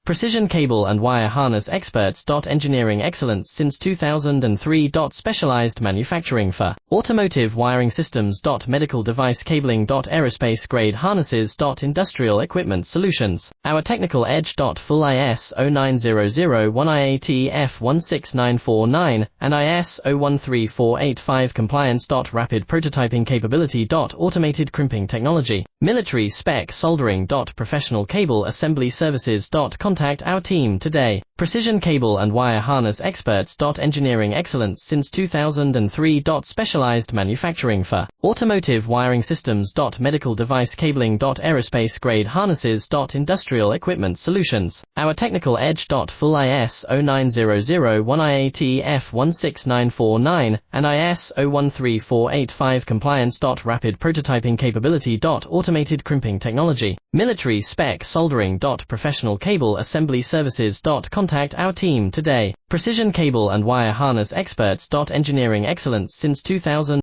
Precision cable and wire harness experts. Engineering excellence since 2003. Specialized manufacturing for automotive wiring systems. Medical device cabling. Aerospace grade harnesses. Industrial equipment solutions. Our technical edge. Full ISO 9001 IAT F16949 and ISO 13485 compliance. Rapid prototyping capability. Automated crimping technology. Military spec soldering. Professional cable assembly services. Contact our team today. Precision cable and wire harness experts. Engineering excellence since 2003. Specialized manufacturing for automotive wiring systems. Medical device cabling. Aerospace grade harnesses. Industrial equipment solutions. Our technical edge. Full ISO 9001 IAT F16949 and ISO 13485 compliance. Rapid prototyping capability. Automated crimping technology. Military spec soldering. Professional cable assembly services. Contact our team today. Precision cable and wire harness experts. Engineering excellence since 2000.